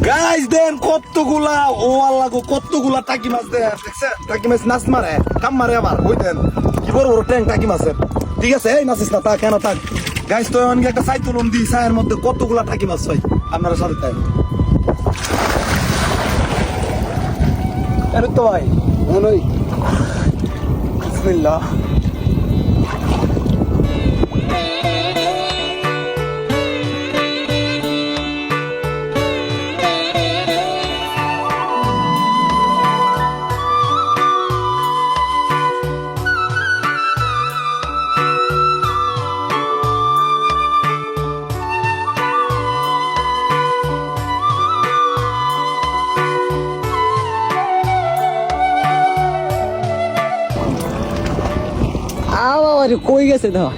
guys দেন কতগুলা ও আল্লাহ গো কতগুলা টাকি মাছ দেন দেখছেন টাকি মাছ নাচ মারে কাম মারে আবার ওই দেন কি বড় বড় ট্যাং টাকি মাছের ঠিক আছে এই নাচিস না তা কেন থাক গাইস তো এমন একটা সাই তুলুন দি সাইয়ের মধ্যে কতগুলা টাকি মাছ হয় আপনারা সাথে তাই আরে তো ভাই ওই বিসমিল্লাহ আরে কই গেছে দাও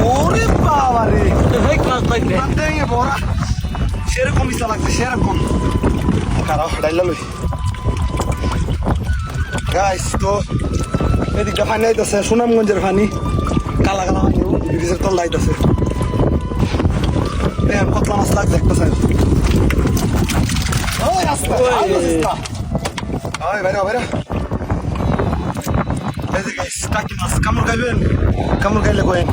ওরে বাবা রে বড়া সেরকম ইচ্ছা লাগছে সেরকম খারাপ ডাইলা লই গাইস তো এদিকটা পানি আইতেছে সুনামগঞ্জের পানি কালা কালা ব্রিজের তল আইতেছে কতলা মাছ লাগছে একটা সাইড ওই রাস্তা ওই বাইরে বাইরে এই যে গাইস টাকি মাছ কামড় খাইবেন কামড় খাইলে কয়েন